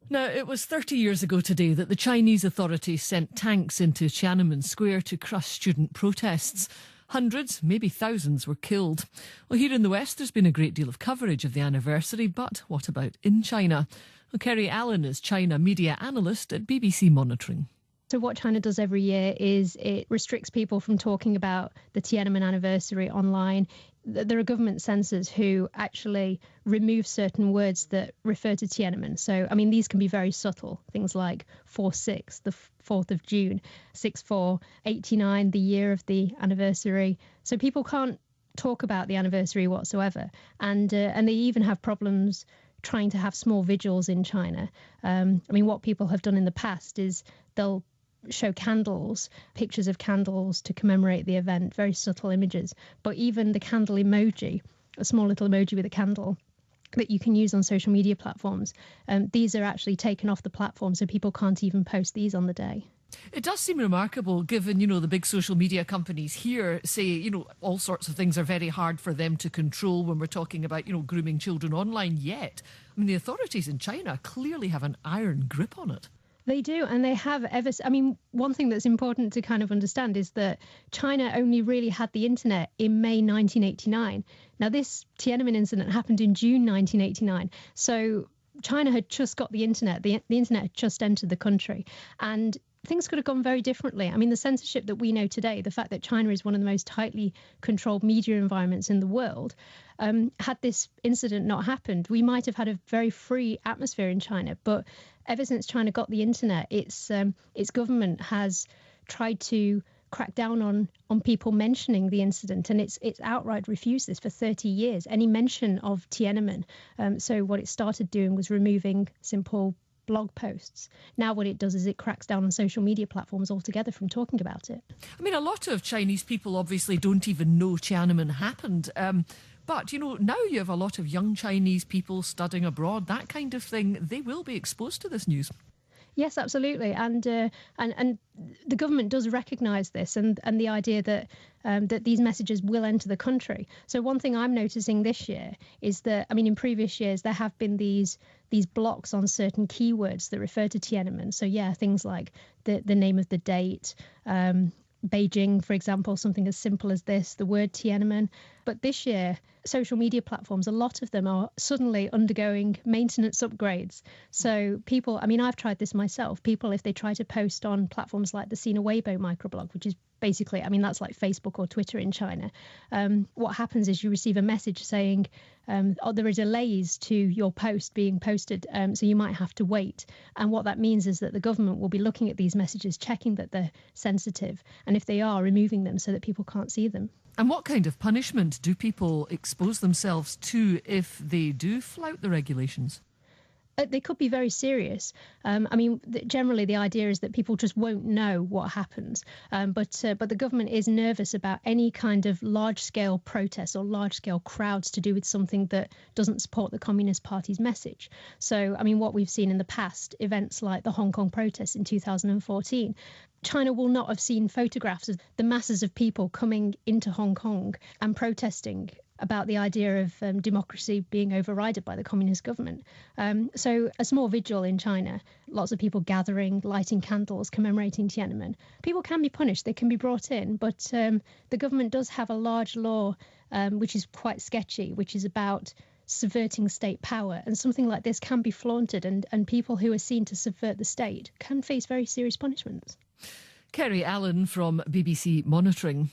Now, it was 30 years ago today that the Chinese authorities sent tanks into Tiananmen Square to crush student protests. Hundreds, maybe thousands, were killed. Well, here in the West, there's been a great deal of coverage of the anniversary, but what about in China? Well, Kerry Allen is China media analyst at BBC Monitoring. So what China does every year is it restricts people from talking about the Tiananmen anniversary online. There are government censors who actually remove certain words that refer to Tiananmen. So, I mean, these can be very subtle. Things like 4/6, the 4th of June, 6/4/89, the year of the anniversary. So people can't talk about the anniversary whatsoever. And they even have problems trying to have small vigils in China. I mean, what people have done in the past is they'll show candles, pictures of candles to commemorate the event, very subtle images. But even the candle emoji, a small little emoji with a candle that you can use on social media platforms, these are actually taken off the platform, so people can't even post these on the day. It does seem remarkable, given, the big social media companies here say, all sorts of things are very hard for them to control when we're talking about, grooming children online. Yet, I mean, the authorities in China clearly have an iron grip on it. They do, and they have one thing that's important to kind of understand is that China only really had the internet in May 1989. Now, this Tiananmen incident happened in June 1989. So China had just got the internet. The internet had just entered the country. And things could have gone very differently. I mean, the censorship that we know today, the fact that China is one of the most tightly controlled media environments in the world, had this incident not happened, we might have had a very free atmosphere in China. But ever since China got the internet, its government has tried to crack down on people mentioning the incident, and it's outright refused this for 30 years, any mention of Tiananmen. So what it started doing was removing simple blog posts. Now what it does is it cracks down on social media platforms altogether from talking about it. I mean, a lot of Chinese people obviously don't even know Tiananmen happened. But, now you have a lot of young Chinese people studying abroad, that kind of thing. They will be exposed to this news. Yes, absolutely. And the government does recognise this and the idea that that these messages will enter the country. So one thing I'm noticing this year is that, I mean, in previous years, there have been these blocks on certain keywords that refer to Tiananmen. So, yeah, things like the name of the date, Beijing, for example, something as simple as this, the word Tiananmen. But this year, social media platforms, a lot of them are suddenly undergoing maintenance upgrades. So people, I mean, I've tried this myself. People, if they try to post on platforms like the Sina Weibo microblog, which is basically, I mean, that's like Facebook or Twitter in China. What happens is you receive a message saying, there are delays to your post being posted, so you might have to wait. And what that means is that the government will be looking at these messages, checking that they're sensitive, and if they are, removing them so that people can't see them. And what kind of punishment do people expose themselves to if they do flout the regulations? They could be very serious. I mean, generally the idea is that people just won't know what happens. But the government is nervous about any kind of large-scale protests or large-scale crowds to do with something that doesn't support the Communist Party's message. So, I mean, what we've seen in the past, events like the Hong Kong protests in 2014, China will not have seen photographs of the masses of people coming into Hong Kong and protesting about the idea of democracy being overridden by the communist government. So a small vigil in China, lots of people gathering, lighting candles, commemorating Tiananmen. People can be punished, they can be brought in, but the government does have a large law which is quite sketchy, which is about subverting state power. And something like this can be flaunted, and people who are seen to subvert the state can face very serious punishments. Kerry Allen from BBC Monitoring.